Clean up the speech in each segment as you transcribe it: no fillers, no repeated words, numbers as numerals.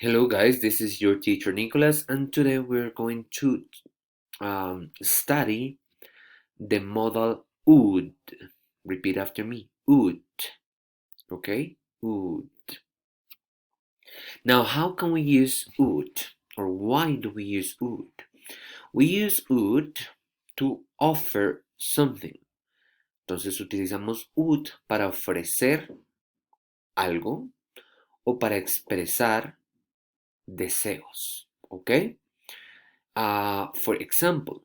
Hello guys, this is your teacher Nicholas, and today we're going to study the modal would. Repeat after me, would. Okay, would. Now, how can we use would, or why do we use would? We use would to offer something. Entonces utilizamos would para ofrecer algo o para expresar deseos. Okay. For example,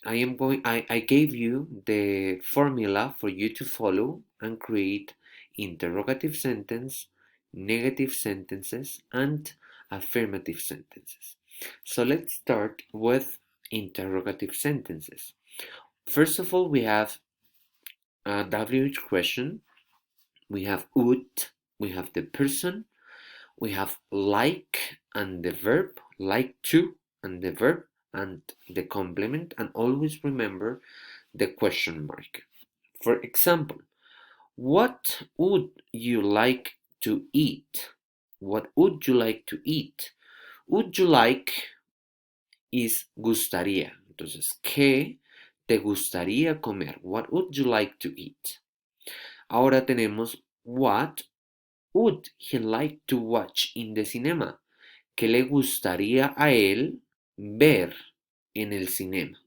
I gave you the formula for you to follow and create interrogative sentence, negative sentences, and affirmative sentences. So let's start with interrogative sentences. First of all, we have a WH question, we have would, we have the person, we have like and the verb, like to and the verb, and the complement, and always remember the question mark. For example, what would you like to eat? What would you like to eat? Would you like is gustaría. Entonces, ¿qué te gustaría comer? What would you like to eat? Ahora tenemos what would he like to watch in the cinema? ¿Qué le gustaría a él ver en el cinema?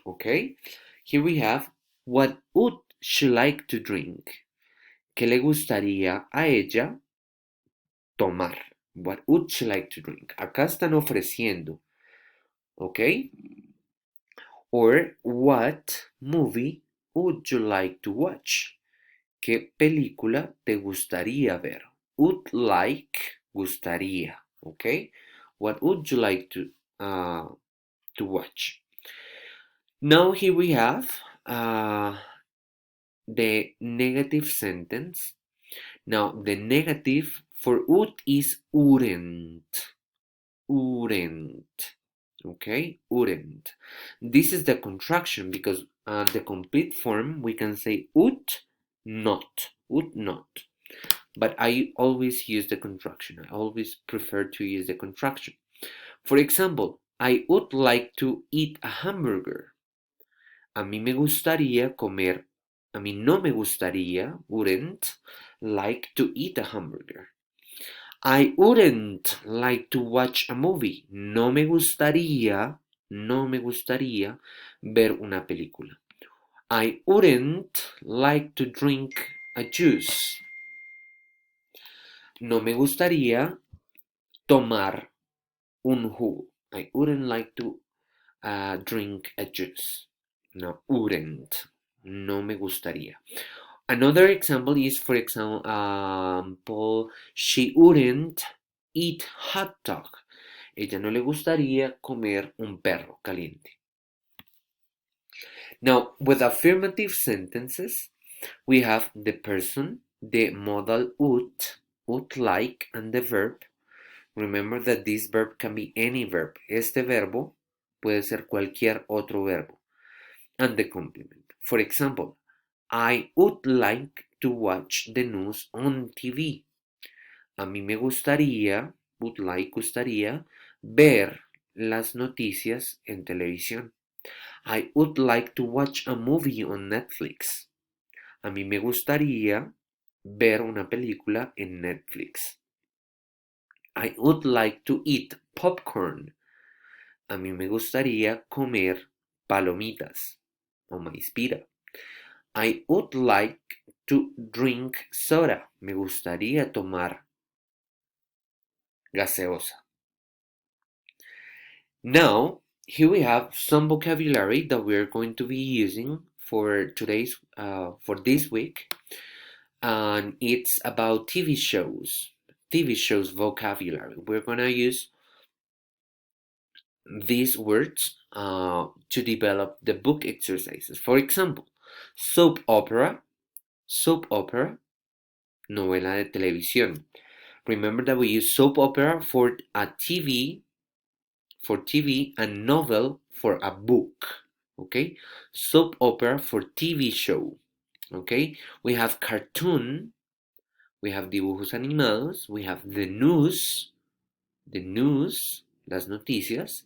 Okay, here we have what would she like to drink? ¿Qué le gustaría a ella tomar? What would she like to drink? Acá están ofreciendo, okay? Or what movie would you like to watch? ¿Qué película te gustaría ver? Would like, gustaría, okay? What would you like to watch? Now here we have the negative sentence. Now the negative for would is wouldn't. Wouldn't. Okay, wouldn't. This is the contraction because the complete form we can say would not. Would not. But I always use the contraction. I always prefer to use the contraction. For example, I would like to eat a hamburger. A mí me gustaría comer, a mí no me gustaría, wouldn't like to eat a hamburger. I wouldn't like to watch a movie. No me gustaría ver una película. I wouldn't like to drink a juice. No me gustaría tomar un jugo. I wouldn't like to drink a juice. No, wouldn't. No me gustaría. Another example is, for example, she wouldn't eat hot dog. Ella no le gustaría comer un perro caliente. Now, with affirmative sentences, we have the person, the modal would like, and the verb. Remember that this verb can be any verb. Este verbo puede ser cualquier otro verbo. And the complement. For example, I would like to watch the news on TV. A mí me gustaría, gustaría, ver las noticias en televisión. I would like to watch a movie on Netflix. A mí me gustaría ver una película en Netflix. I would like to eat popcorn. A mí me gustaría comer palomitas o maíz pira. I would like to drink soda. Me gustaría tomar gaseosa. Now, here we have some vocabulary that we're going to be using for this week, and it's about TV shows. TV shows vocabulary. We're gonna use these words to develop the book exercises. For example, soap opera, novela de televisión. Remember that we use soap opera for TV, and novel for a book. Okay, soap opera for TV show. Okay, we have cartoon, we have dibujos animados, we have the news, the news, las noticias.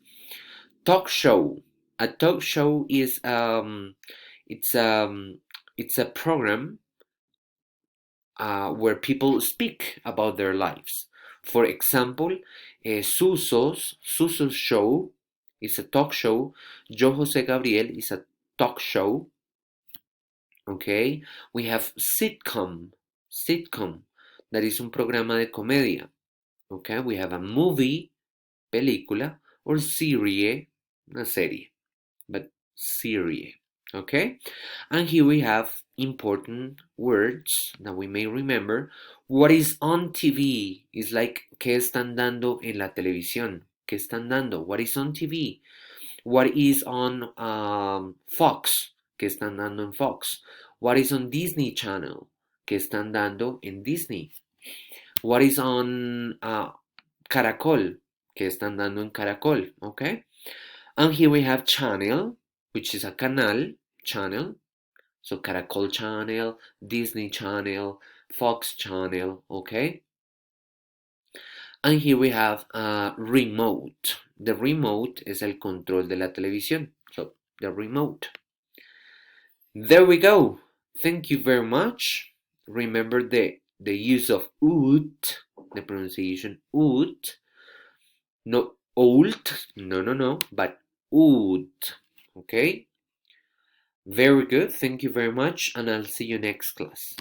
Talk show. A talk show is it's it's a program where people speak about their lives. For example, Suso's show is a talk show. Yo José Gabriel is a talk show. Okay, we have sitcom, that is un programa de comedia. Okay, we have a movie, película, or serie, una serie, but serie. Okay, and here we have important words that we may remember. What is on TV is like ¿qué están dando en la televisión? ¿Qué están dando? What is on TV? What is on Fox? ¿Qué están dando en Fox? What is on Disney Channel? ¿Qué están dando en Disney? What is on Caracol? ¿Qué están dando en Caracol? Okay. And here we have channel, which is a canal, channel. So Caracol Channel, Disney Channel, Fox Channel, okay? And here we have remote. The remote es el control de la televisión. So the remote. There we go. Thank you very much. Remember the use of ut, the pronunciation ut. No old, no, but ut. Okay? Very good. Thank you very much, and I'll see you next class.